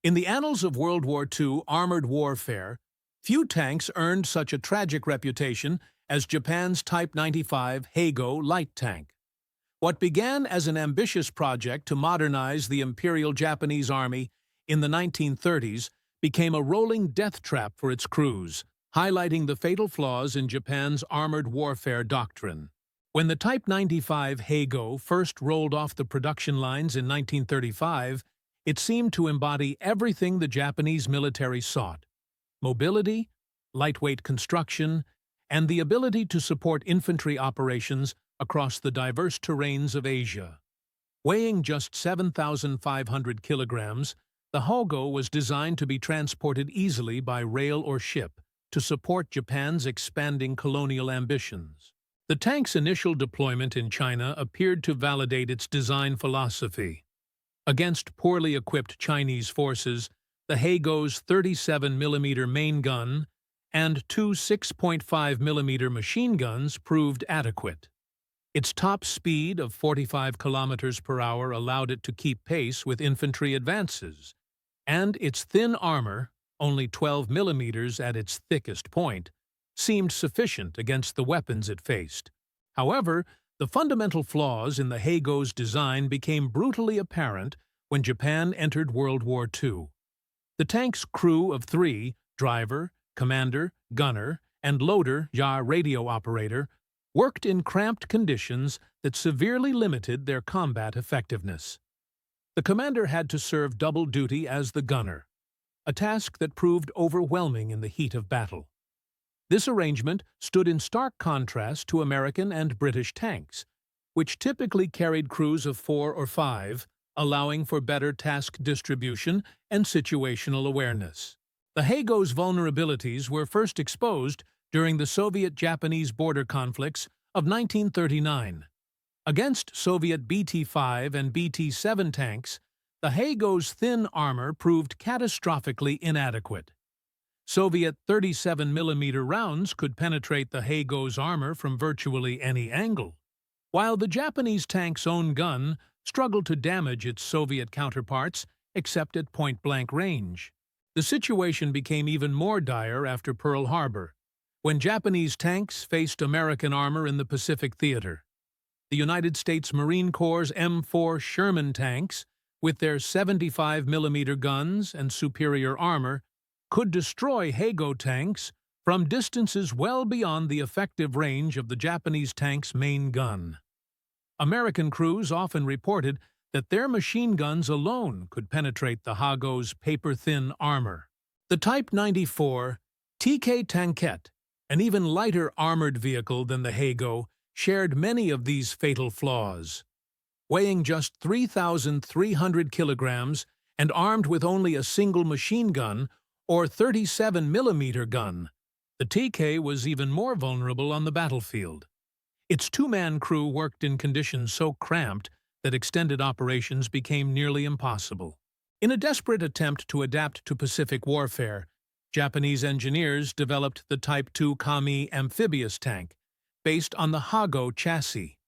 In the annals of World War II armored warfare, few tanks earned such a tragic reputation as Japan's Type 95 Heigo light tank. What began as an ambitious project to modernize the Imperial Japanese Army in the 1930s became a rolling death trap for its crews, highlighting the fatal flaws in Japan's armored warfare doctrine. When the Type 95 Heigo first rolled off the production lines in 1935, it seemed to embody everything the Japanese military sought: mobility, lightweight construction, and the ability to support infantry operations across the diverse terrains of Asia. Weighing just 7,500 kilograms, the Heigo was designed to be transported easily by rail or ship to support Japan's expanding colonial ambitions. The tank's initial deployment in China appeared to validate its design philosophy. Against poorly equipped Chinese forces, the Heigo's 37mm main gun and two 6.5mm machine guns proved adequate. Its top speed of 45 kilometers per hour allowed it to keep pace with infantry advances, and its thin armor, only 12 millimeters at its thickest point, seemed sufficient against the weapons it faced. However, the fundamental flaws in the Heigo's design became brutally apparent when Japan entered World War II. The tank's crew of three, driver, commander, gunner, and loader, radio operator, worked in cramped conditions that severely limited their combat effectiveness. The commander had to serve double duty as the gunner, a task that proved overwhelming in the heat of battle. This arrangement stood in stark contrast to American and British tanks, which typically carried crews of 4 or 5, allowing for better task distribution and situational awareness. The Heigo's vulnerabilities were first exposed during the Soviet-Japanese border conflicts of 1939. Against Soviet BT-5 and BT-7 tanks, the Heigo's thin armor proved catastrophically inadequate. Soviet 37mm rounds could penetrate the Heigo's armor from virtually any angle, while the Japanese tank's own gun struggled to damage its Soviet counterparts except at point-blank range. The situation became even more dire after Pearl Harbor, when Japanese tanks faced American armor in the Pacific Theater. The United States Marine Corps' M4 Sherman tanks, with their 75mm guns and superior armor, could destroy Heigo tanks from distances well beyond the effective range of the Japanese tank's main gun. American crews often reported that their machine guns alone could penetrate the Heigo's paper-thin armor. The Type 94 Tankette, an even lighter armored vehicle than the Heigo, shared many of these fatal flaws. Weighing just 3,300 kilograms and armed with only a single machine gun or 37mm gun, the TK was even more vulnerable on the battlefield. Its two-man crew worked in conditions so cramped that extended operations became nearly impossible. In a desperate attempt to adapt to Pacific warfare, Japanese engineers developed the Type 2 Kami amphibious tank, based on the Heigo chassis.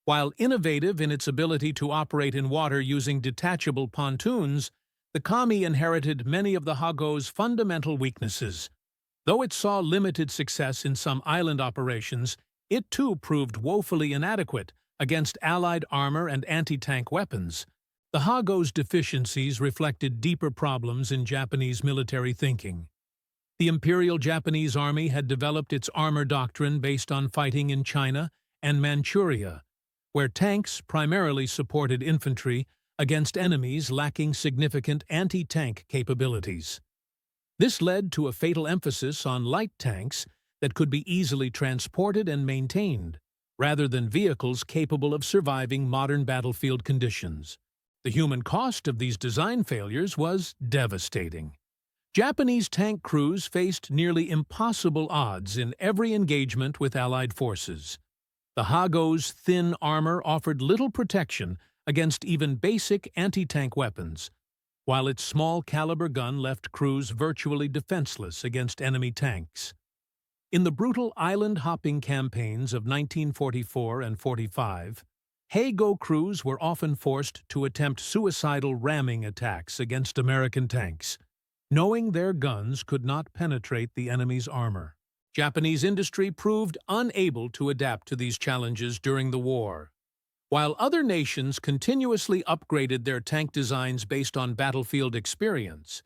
While innovative in its ability to operate in water using detachable pontoons, the Kami inherited many of the Heigo's fundamental weaknesses. Though it saw limited success in some island operations, it too proved woefully inadequate against Allied armor and anti-tank weapons. The Heigo's deficiencies reflected deeper problems in Japanese military thinking. The Imperial Japanese Army had developed its armor doctrine based on fighting in China and Manchuria, where tanks primarily supported infantry against enemies lacking significant anti-tank capabilities. This led to a fatal emphasis on light tanks that could be easily transported and maintained, rather than vehicles capable of surviving modern battlefield conditions. The human cost of these design failures was devastating. Japanese tank crews faced nearly impossible odds in every engagement with Allied forces. The Heigo's thin armor offered little protection against even basic anti-tank weapons, while its small-caliber gun left crews virtually defenseless against enemy tanks. In the brutal island-hopping campaigns of 1944 and 45, Heigo crews were often forced to attempt suicidal ramming attacks against American tanks, knowing their guns could not penetrate the enemy's armor. Japanese industry proved unable to adapt to these challenges during the war. While other nations continuously upgraded their tank designs based on battlefield experience,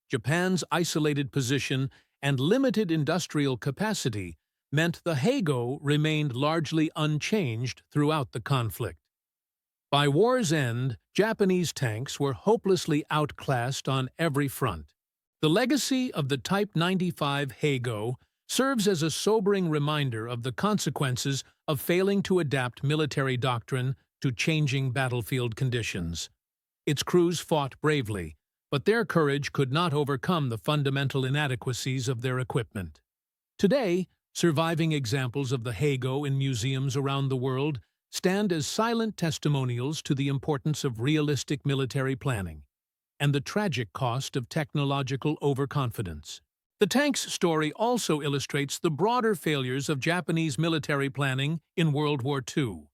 Japan's isolated position and limited industrial capacity meant the Heigo remained largely unchanged throughout the conflict. By war's end, Japanese tanks were hopelessly outclassed on every front. The legacy of the Type 95 Heigo serves as a sobering reminder of the consequences of failing to adapt military doctrine to changing battlefield conditions. Its crews fought bravely, but their courage could not overcome the fundamental inadequacies of their equipment. Today, surviving examples of the Heigo in museums around the world stand as silent testimonials to the importance of realistic military planning and the tragic cost of technological overconfidence. The tank's story also illustrates the broader failures of Japanese military planning in World War II.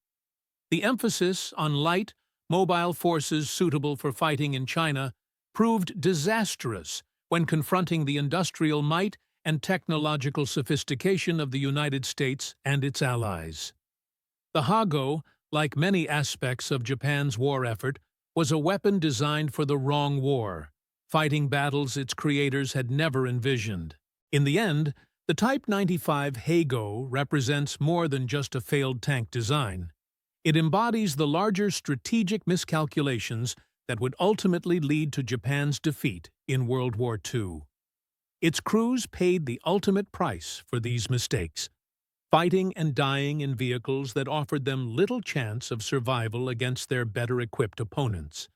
The emphasis on light, mobile forces suitable for fighting in China proved disastrous when confronting the industrial might and technological sophistication of the United States and its allies. The Heigo, like many aspects of Japan's war effort, was a weapon designed for the wrong war, fighting battles its creators had never envisioned. In the end, the Type 95 Heigo represents more than just a failed tank design. It embodies the larger strategic miscalculations that would ultimately lead to Japan's defeat in World War II. Its crews paid the ultimate price for these mistakes, fighting and dying in vehicles that offered them little chance of survival against their better-equipped opponents.